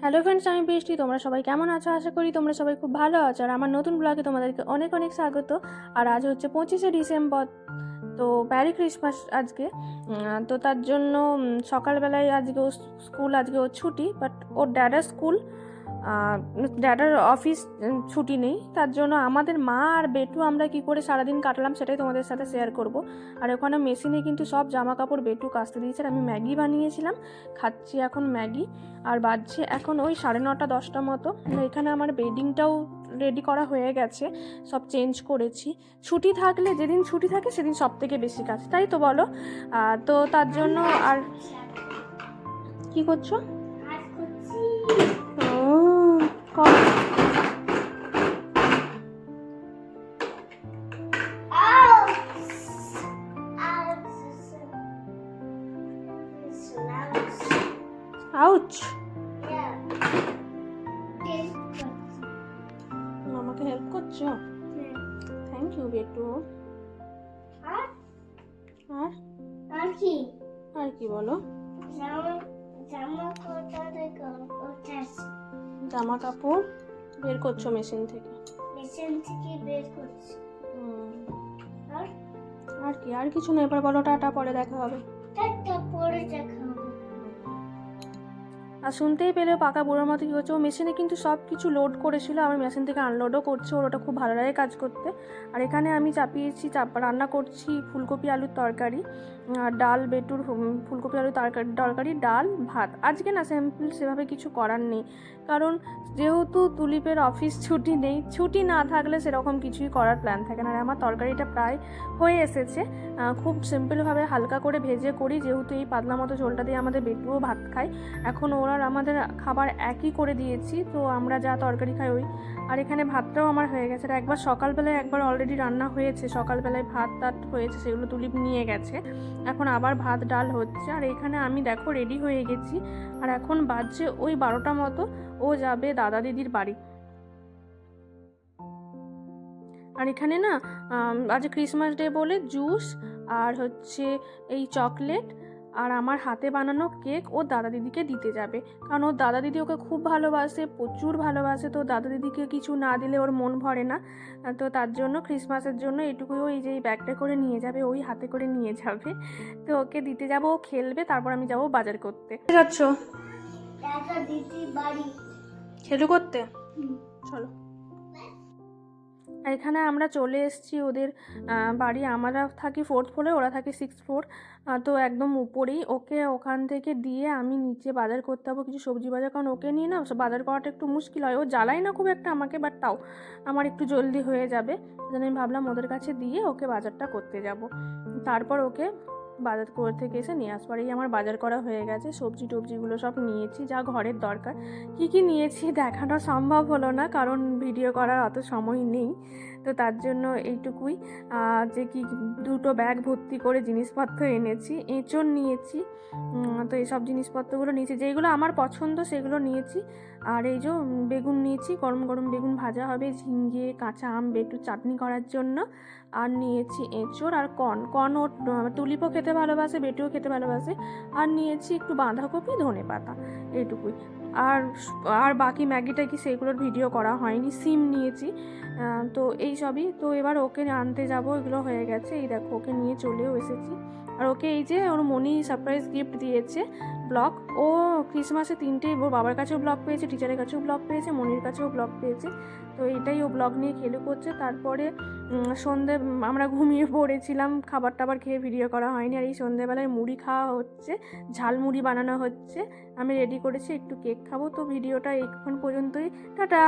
Hello friends, আমি বৃষ্টি। তোমরা সবাই কেমন আছো? আশা করি তোমরা সবাই খুব ভালো আছো। আর আমার নতুন ব্লগে তোমাদেরকে অনেক অনেক স্বাগত। আর আজ হচ্ছে 25শে ডিসেম্বর, তো ম্যারি ক্রিসমাস আজকে। তো তার জন্য সকালবেলায় আজকে ও স্কুল, আজকে ওর ছুটি, বাট ওর ড্যাডার স্কুল, ড্যাডার অফিস ছুটি নেই। তার জন্য আমাদের মা আর বেটু আমরা কি করে সারাদিন কাটলাম সেটাই তোমাদের সাথে শেয়ার করব। আর ওখানে মেশিনে কিন্তু সব জামা কাপড় বেটু কাচতে দিয়েছে। আর আমি ম্যাগি বানিয়েছিলাম, খাচ্ছি এখন ম্যাগি। আর বাজছে এখন ওই 9:30 10টা মতো। এখানে আমার বেডিংটাও রেডি করা হয়ে গেছে, সব চেঞ্জ করেছি। ছুটি থাকলে, যেদিন ছুটি থাকে সেদিন সব থেকে বেশি কাজ, তাই তো বলো? তো তার জন্য আর কি করছো? আউচ, মামাকে হেল্প করছো? থ্যাংক ইউ বেটু। আর কি বলো? জামা কাপড় বের করছো মেশিন থেকে? বের করছি। আর কি? আর কিছু না, এবার বলো টাটা, পরে দেখা হবে। আর শুনতেই পেলে পাকা বুড়োর মতো কী হচ্ছে। ও মেশিনে কিন্তু সব কিছু লোড করেছিল, আমি মেশিন থেকে আনলোডও করছি। ওর ওটা খুব ভালো লাগে কাজ করতে। আর এখানে আমি চাপিয়েছি, রান্না করছি ফুলকপি আলুর তরকারি, ডাল, বেটুর ফুলকপি আলুর তরকারি, ডাল, ভাত। আজকে না সিম্পল সেভাবে কিছু করার নেই, কারণ যেহেতু তুলিপের অফিস ছুটি নেই, ছুটি না থাকলে সেরকম কিছুই করার প্ল্যান থাকে না। আর আমার তরকারিটা প্রায় হয়ে এসেছে। খুব সিম্পলভাবে হালকা করে ভেজে করি, যেহেতু এই পাতলা মতো ঝোলটা দিয়ে আমাদের বেটুও ভাত খায়। এখন ওরা আমাদের খাবার একই করে দিয়েছি, তো আমরা যা তরকারি খাই ওই। আর এখানে ভাতটাও আমার হয়ে গেছে। আর একবার সকালবেলায় একবার অলরেডি রান্না হয়েছে, সকালবেলায় ভাত হয়েছে, সেগুলো তুলিপ নিয়ে গেছে। এখন আবার ভাত ডাল হচ্ছে। আর এখানে আমি দেখো রেডি হয়ে গেছি। আর এখন বাজছে ওই 12টা মতো, ও যাবে দাদা দিদির বাড়ি। আর এখানে না আজ ক্রিসমাস ডে বলে জুস আর হচ্ছে এই চকলেট আর আমার হাতে বানানো কেক ও দাদা দিদিকে দিতে যাবে। কারণ ওর দাদা দিদি ওকে খুব ভালোবাসে, প্রচুর ভালোবাসে। তো দাদা দিদিকে কিছু না দিলে ওর মন ভরে না। তো তার জন্য ক্রিসমাসের জন্য এটুকুই ওই যে ব্যাগটা করে নিয়ে যাবে, ওই হাতে করে নিয়ে যাবে। তো ওকে দিতে যাব, ও খেলবে, তারপর আমি যাব বাজার করতে। যাচ্ছ খেলু করতে? চলো। এখানে আমরা চলে এসেছি ওদের বাড়ি। আমরা থাকি 4th ফ্লোরে, ওরা থাকে 6th ফ্লোর, তো একদম উপরেই। ওকে ওখান থেকে দিয়ে আমি নিচে বাজার করতে যাবো, কিছু সবজি বাজার। কারণ ওকে নিয়ে না বাজার করাটা একটু মুশকিল হয়। ও জ্বালায় না খুব একটা আমাকে, বাট তাও আমার একটু জলদি হয়ে যাবে। যেন আমি ভাবলাম ওদের কাছে দিয়ে ওকে বাজারটা করতে যাব, তারপর ওকে বাজার করে থেকে এসে নিয়ে আসবার। এই আমার বাজার করা হয়ে গেছে, সবজি টবজিগুলো সব নিয়েছি, যা ঘরের দরকার। কি নিয়েছি দেখানো সম্ভব হলো না, কারণ ভিডিও করার অত সময় নেই। তো তার জন্য এইটুকুই, যে কি 2টো ব্যাগ ভর্তি করে জিনিসপত্র এনেছি। এঁচড় নিয়েছি, তো এইসব জিনিসপত্রগুলো নিয়েছি, যেগুলো আমার পছন্দ সেগুলো নিয়েছি। আর এই যে বেগুন নিয়েছি, গরম গরম বেগুন ভাজা হবে, ঝিঙ্গে, কাঁচা আম, বেটু চাটনি করার জন্য। আর নিয়েছি এঁচড় আর কর্ন ও তুলিপও খেতে ভালোবাসে, বেটুও খেতে ভালোবাসে। আর নিয়েছি একটু বাঁধাকপি, ধনেপাতা, এইটুকুই। আর আর বাকি ম্যাগি ট্যাগি সেগুলোর ভিডিও করা হয়নি। সিম নিয়েছি, তো এই সবই। তো এবার ওকে আনতে যাব, এগুলো হয়ে গেছে। এই দেখো ওকে নিয়ে চলেও এসেছি। আর ওকে এই যে ওর মনি সারপ্রাইজ গিফট দিয়েছে, ব্লগ। ও ক্রিসমাসে 3টে, ওর বাবার কাছেও ব্লগ পেয়েছে, টিচারের কাছেও ব্লগ পেয়েছে, মনির কাছেও ব্লগ পেয়েছে। তো এইটাই ও ব্লগ নিয়ে খেলে করছে। তারপরে সন্ধে আমরা ঘুমিয়ে পড়েছিলাম, খাবার টাবার খেয়ে ভিডিও করা হয়নি। আর এই সন্ধেবেলায় মুড়ি খাওয়া হচ্ছে, ঝালমুড়ি বানানো হচ্ছে। আমি রেডি করেছি, একটু কেক খাবো। তো ভিডিওটা এখন পর্যন্তই, টাটা।